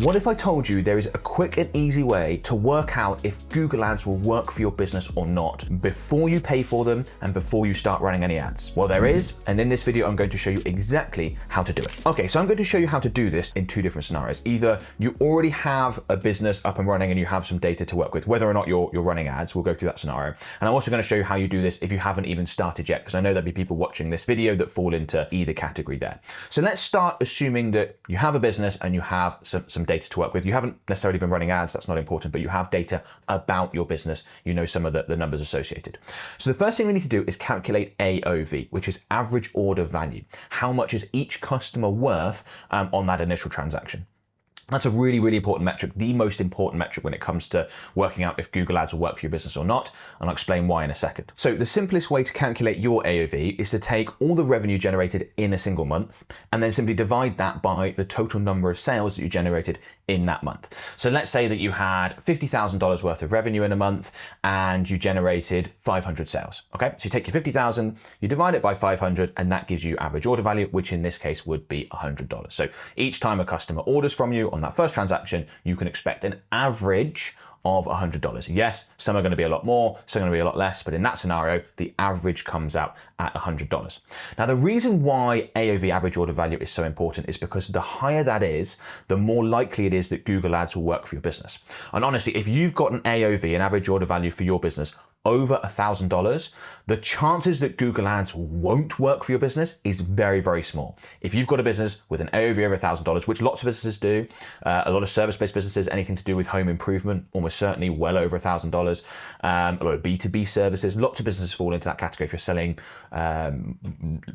What if I told you there is a quick and easy way to work out if Google Ads will work for your business or not before you pay for them and before you start running any ads? Well, there is, and in this video, I'm going to show you exactly how to do it. Okay, so I'm going to show you how to do this in two different scenarios. Either you already have a business up and running and you have some data to work with, whether or not you're running ads, we'll go through that scenario. And I'm also going to show you how you do this if you haven't even started yet, because I know there'll be people watching this video that fall into either category there. So let's start assuming that you have a business and you have some data to work with. You haven't necessarily been running ads, that's not important, but you have data about your business. You know some of the numbers associated. So the first thing we need to do is calculate AOV, which is average order value. How much is each customer worth on that initial transaction? That's a really, really important metric, the most important metric when it comes to working out if Google Ads will work for your business or not, and I'll explain why in a second. So the simplest way to calculate your AOV is to take all the revenue generated in a single month and then simply divide that by the total number of sales that you generated in that month. So let's say that you had $50,000 worth of revenue in a month and you generated 500 sales, okay? So you take your 50,000, you divide it by 500, and that gives you average order value, which in this case would be $100. So each time a customer orders from you on that first transaction, you can expect an average of $100. Yes, some are going to be a lot more, some are going to be a lot less, but in that scenario, the average comes out at $100. Now, the reason why AOV, average order value, is so important is because the higher that is, the more likely it is that Google Ads will work for your business. And honestly, if you've got an AOV, an average order value for your business, over $1,000, the chances that Google Ads won't work for your business is very, very small. If you've got a business with an AOV over $1,000, which lots of businesses do, a lot of service-based businesses, anything to do with home improvement, almost certainly well over $1,000, a lot of B2B services, lots of businesses fall into that category. If you're selling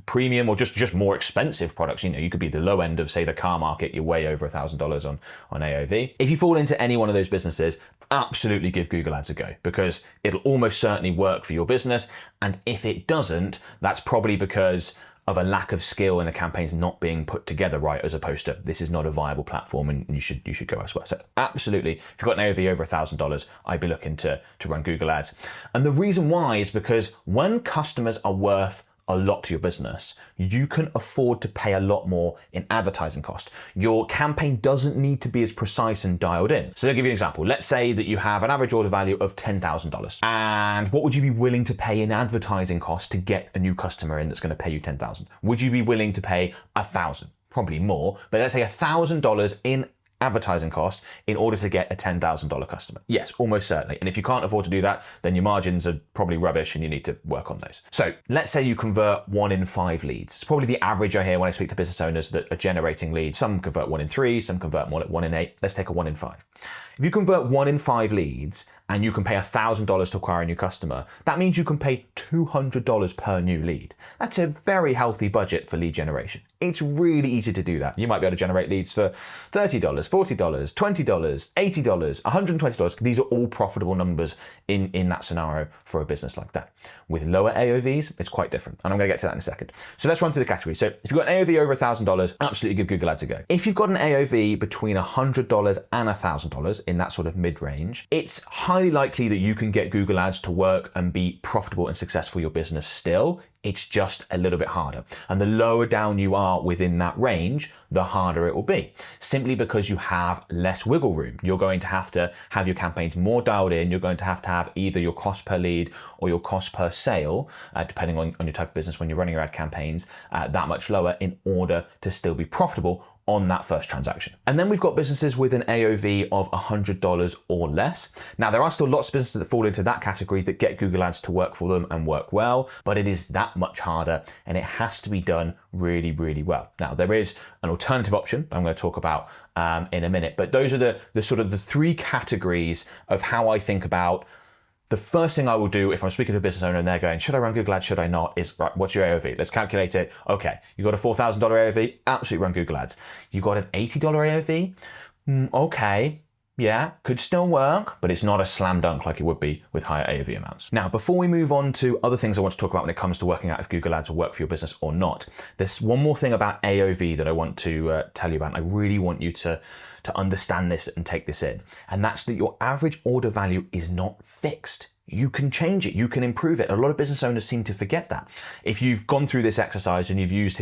premium or just more expensive products, you could be the low end of, say, the car market, you're way over $1,000 on AOV. If you fall into any one of those businesses, absolutely give Google Ads a go, because it'll almost certainly work for your business. And if it doesn't, that's probably because of a lack of skill in the campaigns not being put together right, as opposed to this is not a viable platform and you should go elsewhere. So absolutely, if you've got an AOV over $1,000, I'd be looking to run Google Ads. And the reason why is because when customers are worth a lot to your business, you can afford to pay a lot more in advertising cost. Your campaign doesn't need to be as precise and dialed in. So I'll give you an example. Let's say that you have an average order value of $10,000. And what would you be willing to pay in advertising cost to get a new customer in that's going to pay you $10,000? Would you be willing to pay $1,000? Probably more, but let's say $1,000 in advertising cost in order to get a $10,000 customer? Yes, almost certainly. And if you can't afford to do that, then your margins are probably rubbish and you need to work on those. So let's say you convert 1 in 5 leads. It's probably the average I hear when I speak to business owners that are generating leads. Some convert 1 in 3, some convert more like 1 in 8. Let's take a 1 in 5. If you convert 1 in 5 leads and you can pay $1,000 to acquire a new customer, that means you can pay $200 per new lead. That's a very healthy budget for lead generation. It's really easy to do that. You might be able to generate leads for $30, $40, $20, $80, $120. These are all profitable numbers in that scenario for a business like that. With lower AOVs, it's quite different. And I'm going to get to that in a second. So let's run through the categories. So if you've got an AOV over $1,000, absolutely give Google Ads a go. If you've got an AOV between $100 and $1,000 in that sort of mid-range, it's highly likely that you can get Google Ads to work and be profitable and successful for your business still. It's just a little bit harder. And the lower down you are within that range, the harder it will be. Simply because you have less wiggle room. You're going to have your campaigns more dialed in. You're going to have either your cost per lead or your cost per sale, depending on your type of business when you're running your ad campaigns, that much lower in order to still be profitable on that first transaction. And then we've got businesses with an AOV of $100 or less. Now, there are still lots of businesses that fall into that category that get Google Ads to work for them and work well, but it is that much harder and it has to be done really, really well. Now, there is an alternative option I'm going to talk about in a minute, but those are the sort of the 3 categories of how I think about the first thing I will do if I'm speaking to a business owner and they're going, should I run Google Ads, should I not, is, right, what's your AOV? Let's calculate it. Okay, you got a $4,000 AOV, absolutely run Google Ads. You got an $80 AOV? Okay, yeah, could still work, but it's not a slam dunk like it would be with higher AOV amounts. Now, before we move on to other things I want to talk about when it comes to working out if Google Ads will work for your business or not, there's one more thing about AOV that I want to tell you about. And I really want you to understand this and take this in. And that's that your average order value is not fixed. you can change it, you can improve it. A lot of business owners seem to forget that. If you've gone through this exercise and you've used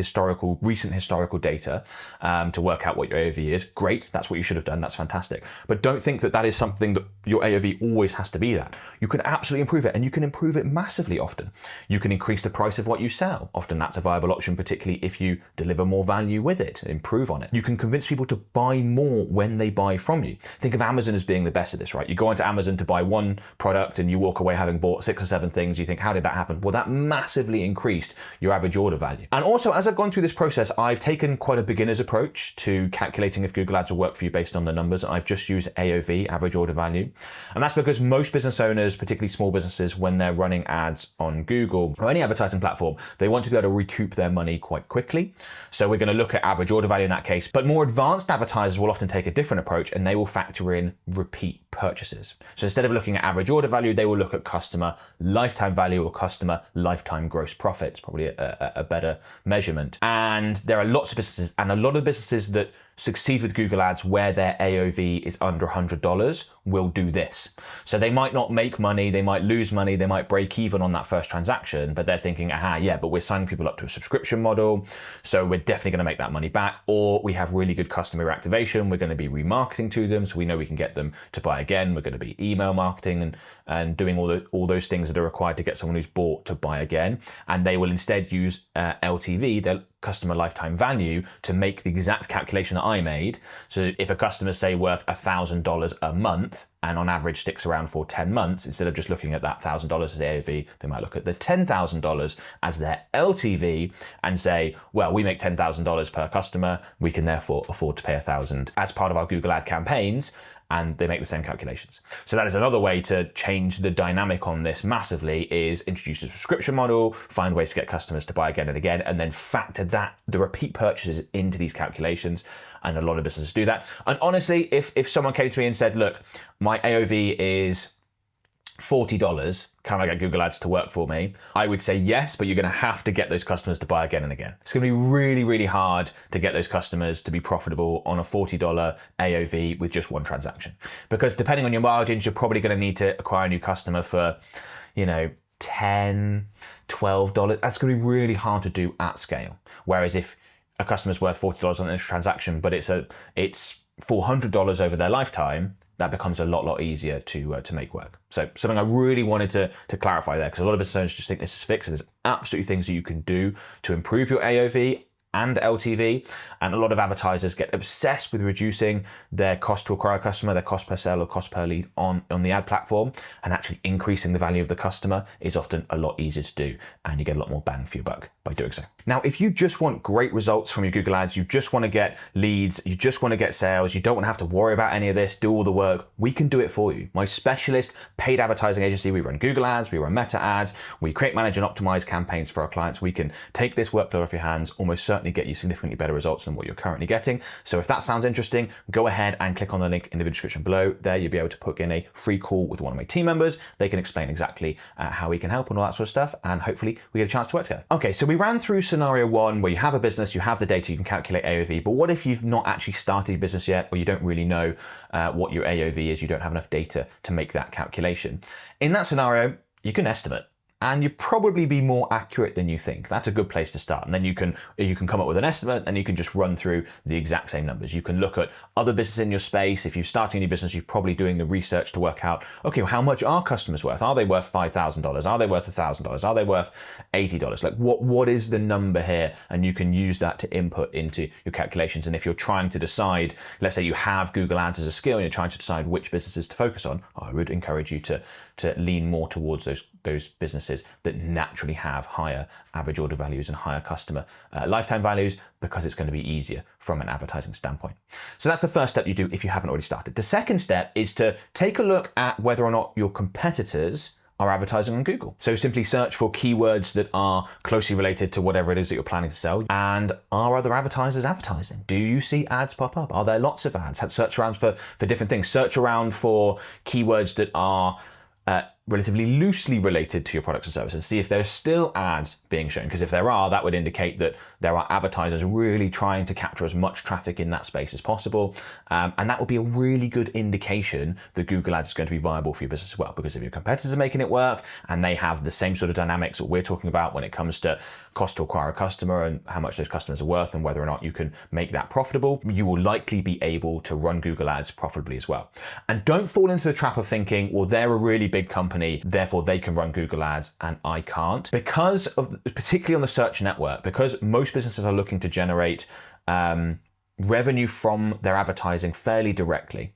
recent historical data to work out what your AOV is, great, that's what you should have done, that's fantastic. But don't think that that is something that your AOV always has to be that. You can absolutely improve it, and you can improve it massively often. You can increase the price of what you sell. Often that's a viable option, particularly if you deliver more value with it, improve on it. You can convince people to buy more when they buy from you. Think of Amazon as being the best of this, right? You go onto Amazon to buy one product and you walk away having bought 6 or 7 things. You think, how did that happen? Well, that massively increased your average order value. And also, as I've gone through this process, I've taken quite a beginner's approach to calculating if Google Ads will work for you based on the numbers. I've just used AOV, average order value. And that's because most business owners, particularly small businesses, when they're running ads on Google or any advertising platform, they want to be able to recoup their money quite quickly. So we're going to look at average order value in that case. But more advanced advertisers will often take a different approach, and they will factor in repeat purchases. So instead of looking at average order value, they will look at customer lifetime value or customer lifetime gross profit. It's probably a better measurement. And there are lots of businesses, and a lot of businesses that succeed with Google Ads where their AOV is under $100 will do this. So they might not make money, they might lose money, they might break even on that first transaction, but they're thinking, yeah, but we're signing people up to a subscription model, so we're definitely going to make that money back. Or we have really good customer reactivation, we're going to be remarketing to them, so we know we can get them to buy again. We're going to be email marketing and doing all those things that are required to get someone who's bought to buy again. And they will instead use LTV, their customer lifetime value, to make the exact calculation that I made. So if a customer's say worth $1,000 a month and on average sticks around for 10 months, instead of just looking at that $1,000 as the AOV, they might look at the $10,000 as their LTV and say, well, we make $10,000 per customer, we can therefore afford to pay $1,000 as part of our Google ad campaigns. And they make the same calculations. So that is another way to change the dynamic on this massively, is introduce a subscription model, find ways to get customers to buy again and again, and then factor the repeat purchases into these calculations. And a lot of businesses do that. And honestly, if someone came to me and said, look, my AOV is $40, can I get Google Ads to work for me? I would say yes, but you're going to have to get those customers to buy again and again. It's going to be really, really hard to get those customers to be profitable on a $40 AOV with just one transaction. Because depending on your margins, you're probably going to need to acquire a new customer for, $10, $12. That's going to be really hard to do at scale. Whereas if a customer's worth $40 on an initial transaction, but it's $400 over their lifetime, that becomes a lot easier to make work. So something I really wanted to clarify there, because a lot of business owners just think this is fixed, and there's absolutely things that you can do to improve your AOV and LTV. And a lot of advertisers get obsessed with reducing their cost to acquire a customer, their cost per sale or cost per lead on the ad platform, and actually increasing the value of the customer is often a lot easier to do, and you get a lot more bang for your buck by doing so. Now, if you just want great results from your Google Ads, you just want to get leads, you just want to get sales, you don't want to have to worry about any of this, do all the work, we can do it for you. My specialist paid advertising agency, we run Google Ads, we run Meta Ads, we create, manage and optimize campaigns for our clients. We can take this workload off your hands, almost certainly get you significantly better results than what you're currently getting. So if that sounds interesting, go ahead and click on the link in the video description below. There you'll be able to book in a free call with one of my team members. They can explain exactly how we can help and all that sort of stuff, and hopefully we get a chance to work together. Okay, so we ran through scenario 1 where you have a business, you have the data, you can calculate AOV, but what if you've not actually started your business yet, or you don't really know what your AOV is, you don't have enough data to make that calculation? In that scenario, you can estimate. And you'd probably be more accurate than you think. That's a good place to start. And then you can come up with an estimate, and you can just run through the exact same numbers. You can look at other businesses in your space. If you're starting a new business, you're probably doing the research to work out, okay, well, how much are customers worth? Are they worth $5,000? Are they worth $1,000? Are they worth $80? Like what is the number here? And you can use that to input into your calculations. And if you're trying to decide, let's say you have Google Ads as a skill and you're trying to decide which businesses to focus on, I would encourage you to lean more towards those businesses that naturally have higher average order values and higher customer lifetime values, because it's going to be easier from an advertising standpoint. So that's the first step you do if you haven't already started. The second step is to take a look at whether or not your competitors are advertising on Google. So simply search for keywords that are closely related to whatever it is that you're planning to sell. And are other advertisers advertising? Do you see ads pop up? Are there lots of ads? Search around for different things. Search around for keywords that are relatively loosely related to your products and services, see if there's still ads being shown. Because if there are, that would indicate that there are advertisers really trying to capture as much traffic in that space as possible. And that would be a really good indication that Google Ads is going to be viable for your business as well. Because if your competitors are making it work and they have the same sort of dynamics that we're talking about when it comes to cost to acquire a customer and how much those customers are worth and whether or not you can make that profitable, you will likely be able to run Google Ads profitably as well. And don't fall into the trap of thinking, well, they're a really big company, therefore they can run Google Ads and I can't. Because of, particularly on the search network, because most businesses are looking to generate revenue from their advertising fairly directly.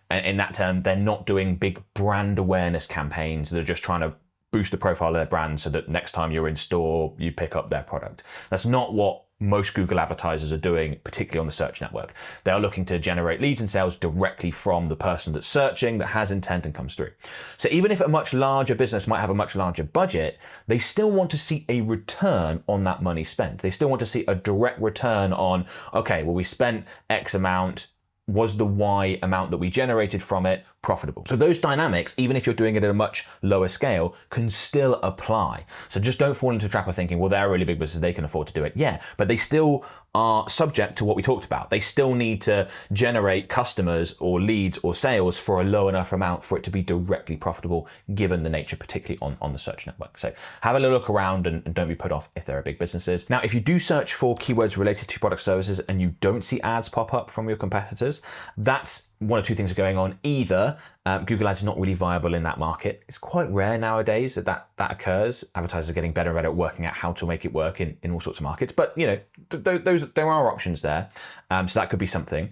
And in that term, they're not doing big brand awareness campaigns. They're just trying to boost the profile of their brand so that next time you're in store, you pick up their product. That's not what most Google advertisers are doing, particularly on the search network. They are looking to generate leads and sales directly from the person that's searching, that has intent and comes through. So even if a much larger business might have a much larger budget, they still want to see a return on that money spent. They still want to see a direct return on, okay, well, we spent X amount, was the Y amount that we generated from it profitable? So those dynamics, even if you're doing it at a much lower scale, can still apply. So just don't fall into the trap of thinking, well, they're a really big business, they can afford to do it. Yeah, but they still are subject to what we talked about. They still need to generate customers or leads or sales for a low enough amount for it to be directly profitable, given the nature, particularly on the search network. So have a little look around and don't be put off if there are big businesses. Now, if you do search for keywords related to product services and you don't see ads pop up from your competitors, that's one of two things are going on. Either Google Ads is not really viable in that market. It's quite rare nowadays that occurs. Advertisers are getting better and better at working out how to make it work in all sorts of markets. But you know, there are options there. So that could be something.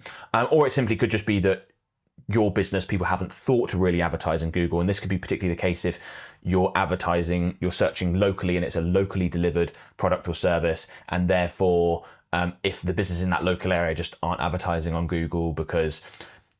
Or it simply could just be that your business, people haven't thought to really advertise in Google. And this could be particularly the case if you're advertising, you're searching locally and it's a locally delivered product or service. And therefore, if the business in that local area just aren't advertising on Google because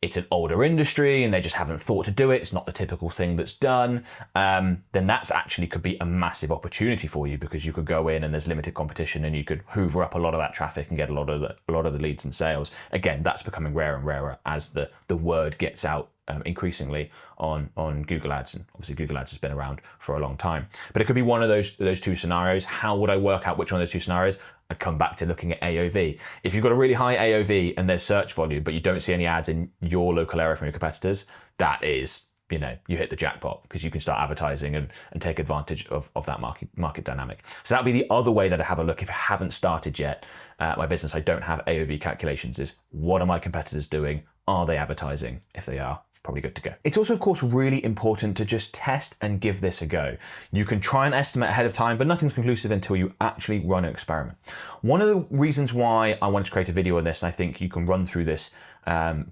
it's an older industry and they just haven't thought to do it, it's not the typical thing that's done, then that's actually could be a massive opportunity for you, because you could go in and there's limited competition and you could hoover up a lot of that traffic and get a lot of the leads and sales. Again, that's becoming rarer and rarer as the word gets out increasingly on Google Ads, and obviously Google Ads has been around for a long time. But it could be one of those two scenarios. How would I work out which one of those two scenarios? I'd come back to looking at AOV. If you've got a really high AOV and there's search volume, but you don't see any ads in your local area from your competitors, that is, you know, you hit the jackpot, because you can start advertising and take advantage of that market dynamic. So that'd be the other way that I have a look if I haven't started yet. My business, I don't have AOV calculations, is what are my competitors doing? Are they advertising? If they are, probably good to go. It's also, of course, really important to just test and give this a go. You can try and estimate ahead of time, but nothing's conclusive until you actually run an experiment. One of the reasons why I wanted to create a video on this, and I think you can run through this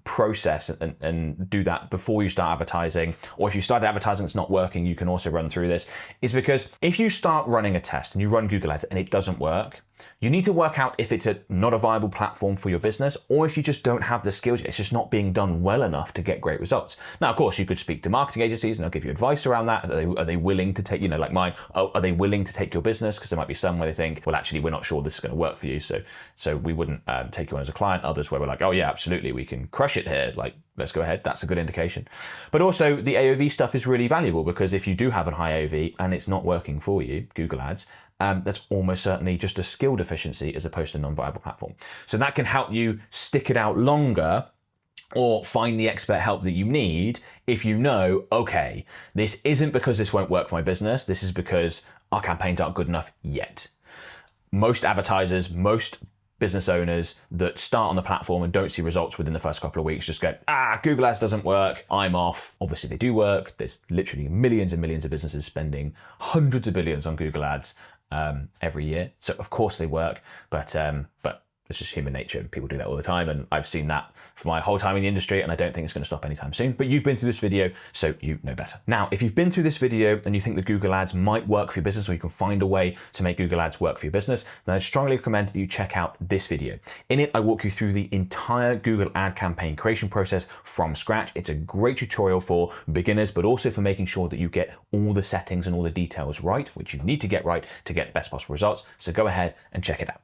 process and do that before you start advertising, or if you start advertising it's not working, you can also run through this, is because if you start running a test and you run Google Ads and it doesn't work, you need to work out if it's not a viable platform for your business, or if you just don't have the skills, it's just not being done well enough to get great results. Now, of course, you could speak to marketing agencies and they'll give you advice around that. Are they willing to take, you know, like mine, are they willing to take your business? Because there might be some where they think, well, actually, we're not sure this is going to work for you, so we wouldn't take you on as a client. Others where we're like, oh yeah, absolutely, we can crush it here, like, let's go ahead. That's a good indication. But also the AOV stuff is really valuable, because if you do have a high AOV and it's not working for you, Google Ads, that's almost certainly just a skill deficiency as opposed to a non-viable platform. So that can help you stick it out longer or find the expert help that you need if you know, okay, this isn't because this won't work for my business, this is because our campaigns aren't good enough yet. Most advertisers, most business owners that start on the platform and don't see results within the first couple of weeks just go, Google Ads doesn't work, I'm off. Obviously they do work. There's literally millions and millions of businesses spending hundreds of billions on Google Ads every year. So of course they work, but it's just human nature. People do that all the time. And I've seen that for my whole time in the industry, and I don't think it's going to stop anytime soon. But you've been through this video, so you know better. Now, if you've been through this video and you think that Google Ads might work for your business, or you can find a way to make Google Ads work for your business, then I strongly recommend that you check out this video. In it, I walk you through the entire Google ad campaign creation process from scratch. It's a great tutorial for beginners, but also for making sure that you get all the settings and all the details right, which you need to get right to get the best possible results. So go ahead and check it out.